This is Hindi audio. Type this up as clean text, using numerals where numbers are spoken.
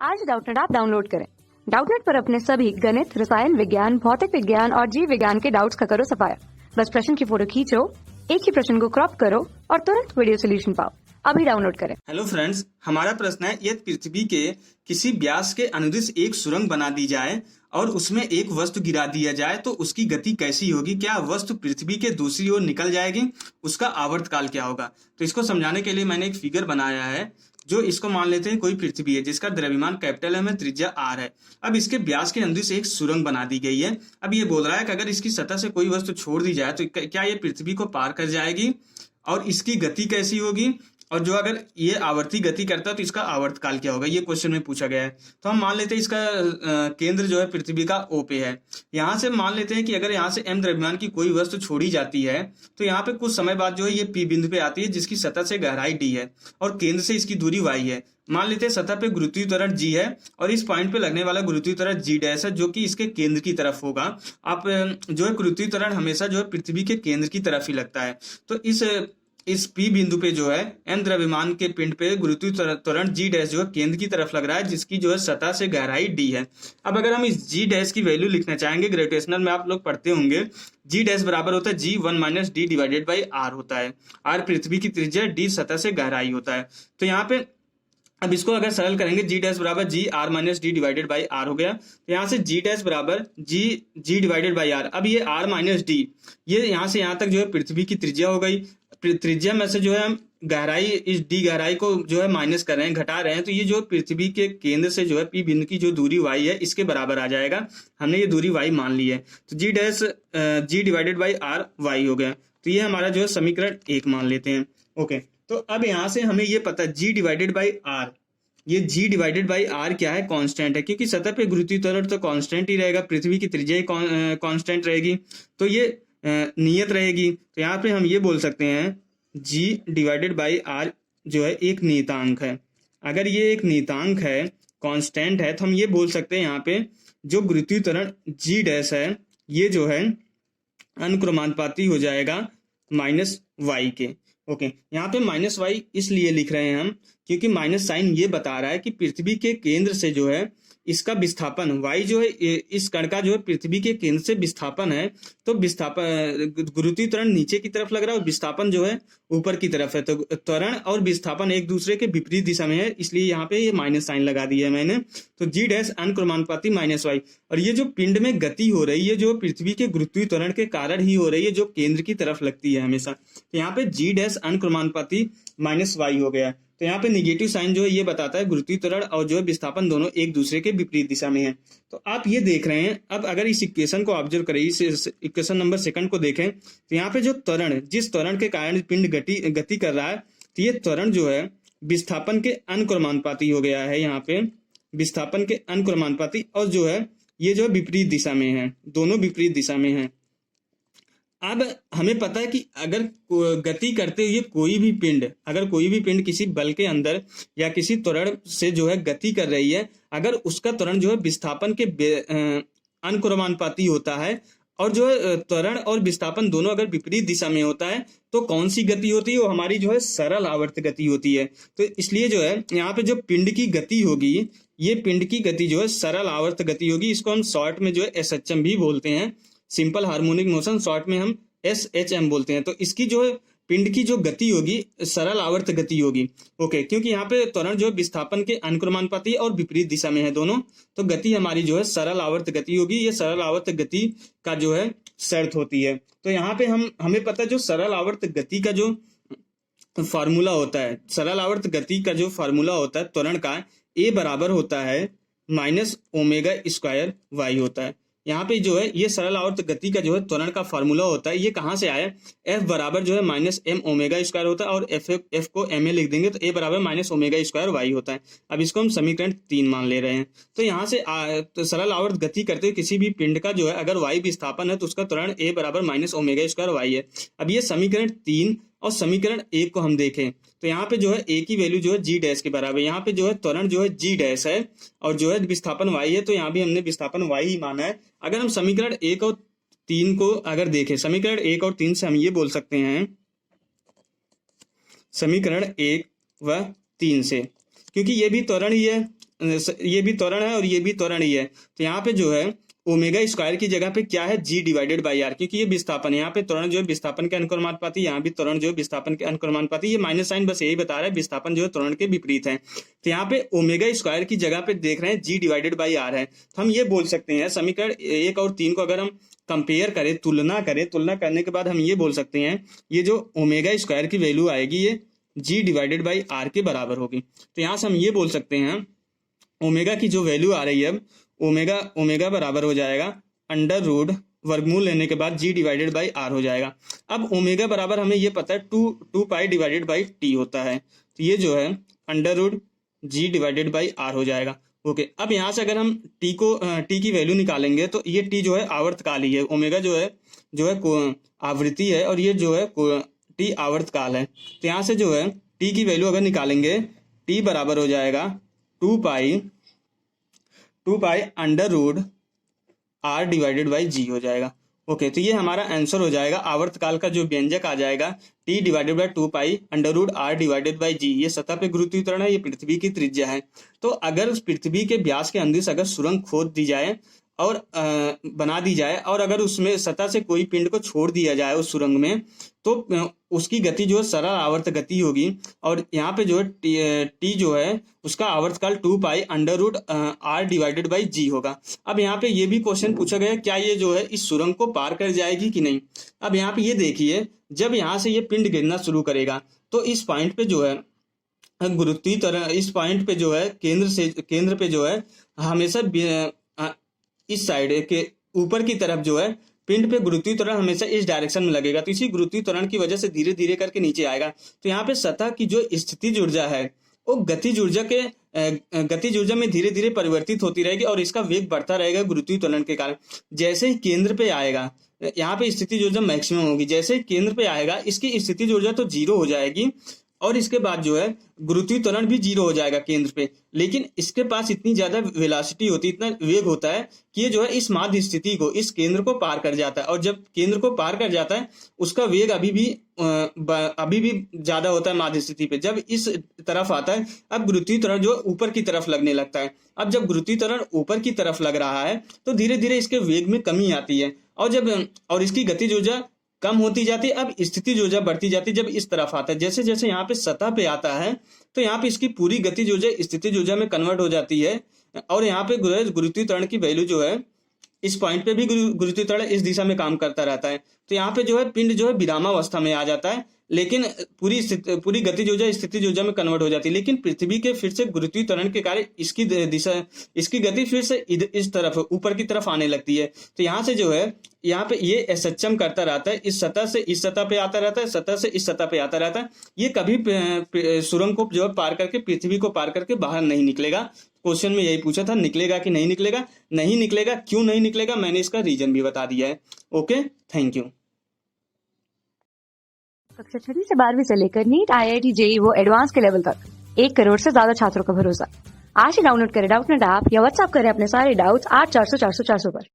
आज डाउटनेट ऐप डाउनलोड करें। डाउटनेट पर अपने सभी गणित, रसायन विज्ञान, भौतिक विज्ञान और जीव विज्ञान के डाउट्स का करो सफाया। बस प्रश्न की फोटो खींचो, एक ही प्रश्न को क्रॉप करो और तुरंत वीडियो सोल्यूशन पाओ। अभी डाउनलोड करें। हेलो फ्रेंड्स, हमारा प्रश्न है, यदि पृथ्वी के किसी व्यास के अनुदिश एक सुरंग बना दी जाए और उसमें एक वस्तु गिरा दिया जाए तो उसकी गति कैसी होगी? क्या वस्तु पृथ्वी के दूसरी ओर निकल जाएगी? उसका आवर्तकाल क्या होगा? तो इसको समझाने के लिए मैंने एक फिगर बनाया है। जो इसको मान लेते हैं कोई पृथ्वी है जिसका द्रव्यमान कैपिटल एम है, त्रिज्या आर है। अब इसके व्यास के अनुदिश एक सुरंग बना दी गई है। अब ये बोल रहा है कि अगर इसकी सतह से कोई वस्तु छोड़ दी जाए तो क्या ये पृथ्वी को पार कर जाएगी और इसकी गति कैसी होगी, और जो अगर ये आवर्ती गति करता है तो इसका आवर्तकाल क्या होगा? ये क्वेश्चन में पूछा गया है। तो हम मान लेते हैं इसका केंद्र जो है पृथ्वी का ओ पे है। यहाँ से मान लेते हैं कि अगर यहाँ से एम द्रव्यमान की कोई वस्तु छोड़ी जाती है तो यहाँ पे कुछ समय बाद जो है ये पी बिंदु पे आती है जिसकी सतह से गहराई डी है और केंद्र से इसकी दूरी वाई है। मान लेते हैं सतह पे गुरुत्वीय त्वरण जी है और इस पॉइंट पे लगने वाला गुरुत्वीय त्वरण जी डैश है जो कि इसके केंद्र की तरफ होगा। आप जो है गुरुत्वीय त्वरण हमेशा जो है पृथ्वी के केंद्र की तरफ ही लगता है। तो इस पी बिंदु पे जो है एम द्रव्यमान के पिंड पे गुरुत्वीय त्वरण जी डैश जो है केंद्र की तरफ लग रहा है जिसकी जो है सतह से गहराई डी है। अब अगर हम इस जी डैश की वैल्यू लिखना चाहेंगे, ग्रेविटेशनल में आप लोग पढ़ते होंगे, जी डैश बराबर होता है g 1 minus D divided by r होता है। आर पृथ्वी की त्रिज्या, डी सतह से गहराई होता है। तो यहाँ पे अब इसको अगर सरल करेंगे, जी डैश बराबर G R minus D divided by are हो गया। तो यहाँ से जी डैश बराबर जी डिवाइडेड बाई आर। अब ये आर माइनस डी, ये यहाँ से यहाँ तक जो है पृथ्वी की त्रिज्या हो गई। त्रिज्या में से जो है हम गहराई, इस डी गहराई को जो है माइनस कर रहे हैं, घटा रहे हैं, तो ये जो पृथ्वी के केंद्र से जो है पी बिंदु की जो दूरी वाई है इसके बराबर आ जाएगा। हमने ये दूरी वाई मान ली है। तो G dash G divided by R Y हो गया। तो ये हमारा जो है समीकरण 1 मान लेते हैं। ओके, तो अब यहाँ से हमें ये पता जी डिवाइडेड बाई आर, ये जी डिवाइडेड बाई आर क्या है? कांस्टेंट है, क्योंकि सतह पे गुरुत्वीय त्वरण तो कांस्टेंट ही रहेगा, पृथ्वी की त्रिज्या ही कांस्टेंट रहेगी, तो ये नियत रहेगी। तो यहाँ पे हम ये बोल सकते हैं जी डिवाइडेड बाई आर जो है एक नियतांक है। अगर ये एक नियतांक है, कांस्टेंट है, तो हम ये बोल सकते हैं यहाँ पे जो गुरुत्वीय त्वरण जी डैश है ये जो है अनुक्रमानुपाती हो जाएगा माइनस वाई के। ओके, यहाँ पे माइनस वाई इसलिए लिख रहे हैं हम क्योंकि माइनस साइन ये बता रहा है कि पृथ्वी के केंद्र से जो है इसका विस्थापन वाई जो है, इस कण का जो है पृथ्वी के केंद्र से विस्थापन है, तो विस्थापन गुरुत्वीय त्वरण नीचे की तरफ लग रहा है और विस्थापन जो है ऊपर की तरफ है। तो त्वरण और विस्थापन एक दूसरे के विपरीत दिशा में है, इसलिए यहाँ पे ये माइनस साइन लगा दिया है मैंने। तो जी डैश अनुक्रमानुपाती माइनस वाई, और ये जो पिंड में गति हो रही है जो पृथ्वी के गुरुत्वीय त्वरण के कारण ही हो रही है, जो केंद्र की तरफ लगती है हमेशा। तो यहाँ पे जी डैश अनुक्रमानुपाती माइनस वाई हो गया। तो यहाँ पे निगेटिव साइन जो है ये बताता है गुरुत्वीय त्वरण और जो है विस्थापन दोनों एक दूसरे के विपरीत दिशा में है। तो आप ये देख रहे हैं, अब अगर इस इक्वेशन को ऑब्जर्व करें, इस इक्वेशन नंबर 2 को देखें, तो यहाँ पे जो त्वरण, जिस त्वरण के कारण पिंड गति कर रहा है, तो ये त्वरण जो है विस्थापन के अनुक्रमानुपाती हो गया है। यहाँ पे विस्थापन के अनुक्रमानुपाती, और जो है ये जो विपरीत दिशा में है, दोनों विपरीत दिशा में है। अब हमें पता है कि अगर गति करते हुए कोई भी पिंड किसी बल के अंदर या किसी त्वरण से जो है गति कर रही है, अगर उसका त्वरण जो है विस्थापन के अनुक्रमानुपाती होता है और जो है त्वरण और विस्थापन दोनों अगर विपरीत दिशा में होता है तो कौन सी गति होती है? वो हमारी जो है सरल आवर्त गति होती है। तो इसलिए जो है यहाँ पे जो पिंड की गति होगी, ये पिंड की गति जो है सरल आवर्त गति होगी। इसको हम शॉर्ट में जो है SHM भी बोलते हैं, सिंपल हार्मोनिक मोशन, शॉर्ट में हम SHM बोलते हैं। तो इसकी जो है पिंड की जो गति होगी सरल आवर्त गति होगी। ओके, क्योंकि यहाँ पे त्वरण जो है विस्थापन के अनुक्रमानुपाती और विपरीत दिशा में है दोनों, तो गति हमारी जो है सरल आवर्त गति होगी। ये सरल आवर्त गति का जो है शर्त होती है। तो यहाँ पे हमें पता है जो सरल आवर्त गति का जो फार्मूला होता है, सरल आवर्त गति का जो फार्मूला होता है त्वरण का, ए बराबर होता है माइनस ओमेगा स्क्वायर वाई होता है। यहाँ पे जो है ये सरल आवर्त गति का जो है त्वरण का फार्मूला होता है। ये कहाँ से आया? एफ बराबर जो है माइनस एम ओमेगा स्क्वायर होता है, और एफ को एम ए लिख देंगे तो ए बराबर माइनस ओमेगा स्क्वायर वाई होता है। अब इसको हम समीकरण 3 मान ले रहे हैं। तो यहाँ से तो सरल आवर्त गति करते हुए किसी भी पिंड का जो है अगर वाई विस्थापन है तो उसका त्वरण ए बराबर माइनस ओमेगा स्क्वायर वाई है। अब ये समीकरण 3 और समीकरण 1 को हम देखें तो यहाँ पे जो है ए की वैल्यू जो है जी डैश के बराबर, यहाँ पे जो है त्वरण जो है जी डैश है और जो है विस्थापन वाई है, तो यहाँ भी हमने विस्थापन वाई ही माना है। अगर हम समीकरण 1 और 3 को अगर देखें, समीकरण 1 और 3 से हम ये बोल सकते हैं, समीकरण 1 व 3 से, क्योंकि ये भी त्वरण ही है, ये भी त्वरण है और ये भी त्वरण ही है। तो यहाँ पे जो है ओमेगा स्क्वायर की जगह पे क्या है, जी डिवाइडेड बाई आर, क्योंकि ये विस्थापन है। यहाँ पे त्वरण जो है विस्थापन के अनुक्रमानुपाती, यहाँ भी त्वरण जो है विस्थापन के अनुक्रमानुपाती। ये माइनस साइन बस यही बता रहा है विस्थापन जो है त्वरण के विपरीत है। तो यहाँ पे ओमेगा स्क्वायर की जगह पे देख रहे हैं जी डिवाइडेड बाई आर है। तो हम ये बोल सकते हैं समीकरण 1 और 3 को अगर हम कंपेयर करें, तुलना करने के बाद हम ये बोल सकते हैं ये जो ओमेगा स्क्वायर की वैल्यू आएगी ये जी डिवाइडेड बाई आर के बराबर होगी। तो यहाँ से हम ये बोल सकते हैं ओमेगा की जो वैल्यू आ रही है अब ओमेगा बराबर हो जाएगा अंडर रूट वर्गमूल लेने के बाद जी डिवाइडेड बाई आर हो जाएगा। अब ओमेगा बराबर हमें ये पता है two pi divided by t होता है। तो ये जो है under root g divided by are हो जाएगा। ओके, अब यहाँ से अगर हम टी की वैल्यू निकालेंगे तो ये टी जो है आवर्तकाल ही है, ओमेगा जो है आवृत्ति है और ये जो है टी आवर्तकाल है। तो यहाँ से जो है टी की वैल्यू अगर निकालेंगे टी बराबर हो जाएगा two pi under root R divided by G हो जाएगा। ओके, तो ये हमारा आंसर हो जाएगा। आवर्तकाल का जो व्यंजक आ जाएगा T divided by 2 pi under root R divided by G. ये सतह पे गुरुत्वीय त्वरण है, ये पृथ्वी की त्रिज्या है। तो अगर उस पृथ्वी के व्यास के अंदर अगर सुरंग खोद दी जाए और बना दी जाए और अगर उसमें सतह से कोई पिंड को छोड़ दिया जाए उस सुरंग में, तो उसकी गति जो है सरल आवर्त गति होगी। और यहाँ पे जो है टी जो है उसका आवर्तकाल 2 pi under root R divided by G होगा। अब यहाँ पे ये भी क्वेश्चन पूछा गया क्या ये जो है इस सुरंग को पार कर जाएगी कि नहीं। अब यहाँ पे ये देखिए, जब यहाँ से ये पिंड गिरना शुरू करेगा तो इस पॉइंट पे जो है गुरुत्वीय त्वरण, इस पॉइंट पे जो है केंद्र पे जो है हमेशा इस साइड के ऊपर की तरफ जो है पिंड पे गुरुत्वीय त्वरण हमेशा इस डायरेक्शन में लगेगा। तो इसी गुरुत्वीय त्वरण की वजह से धीरे धीरे करके नीचे आएगा। तो यहाँ पे सतह की जो स्थितिज ऊर्जा है वो गतिज ऊर्जा में धीरे धीरे परिवर्तित होती रहेगी और इसका वेग बढ़ता रहेगा गुरुत्वीय त्वरण के कारण। जैसे ही केंद्र पे आएगा, यहाँ पे स्थितिज ऊर्जा मैक्सिमम होगी, जैसे ही केंद्र पे आएगा इसकी स्थितिज ऊर्जा तो 0 हो जाएगी और इसके बाद जो है गुरुत्वीय त्वरण भी 0 हो जाएगा केंद्र पे। लेकिन इसके पास इतनी ज्यादा वेलोसिटी होती है, इतना वेग होता है कि ये जो है इस माध्य स्थिति को, इस केंद्र को पार कर जाता है। और जब केंद्र को पार कर जाता है उसका वेग अभी भी ज्यादा होता है माध्य स्थिति पे। जब इस तरफ आता है अब गुरुत्वीय त्वरण जो ऊपर की तरफ लगने लगता है। अब जब गुरुत्वीय त्वरण ऊपर की तरफ लग रहा है तो धीरे धीरे इसके वेग में कमी आती है और इसकी गतिज ऊर्जा कम होती जाती है। अब स्थितिज ऊर्जा बढ़ती जाती है जब इस तरफ आता है। जैसे जैसे यहाँ पे सतह पे आता है तो यहाँ पे इसकी पूरी गतिज ऊर्जा स्थितिज ऊर्जा में कन्वर्ट हो जाती है और यहाँ पे गुरुत्वीय त्वरण की वैल्यू जो है इस पॉइंट पे भी गुरुत्वीय त्वरण इस दिशा में काम करता रहता है। तो यहाँ पे जो है पिंड जो है विरामावस्था में आ जाता है, लेकिन पूरी गतिज ऊर्जा स्थितिज ऊर्जा में कन्वर्ट हो जाती है। लेकिन पृथ्वी के फिर से गुरुत्वीय त्वरण के कारण इसकी गति फिर से इस तरफ ऊपर की तरफ आने लगती है। तो यहाँ से जो है यहाँ पे ये एसएचएम करता रहता है, इस सतह से इस सतह पे आता रहता है, सतह से इस सतह पे आता रहता है। ये कभी सुरंग को जो है पार करके, पृथ्वी को पार करके बाहर नहीं निकलेगा। क्वेश्चन में यही पूछा था, निकलेगा कि नहीं निकलेगा। नहीं निकलेगा, क्यों नहीं निकलेगा मैंने इसका रीजन भी बता दिया है। Okay, thank you. कक्षा 6वीं से 12वीं से लेकर नीट, IIT, JEE वो एडवांस के लेवल तक 1 करोड़ से ज्यादा छात्रों का भरोसा। आज ही डाउनलोड करें डाउटनेट ऐप या व्हाट्सएप करें अपने सारे डाउट्स 8400 400 400 पर।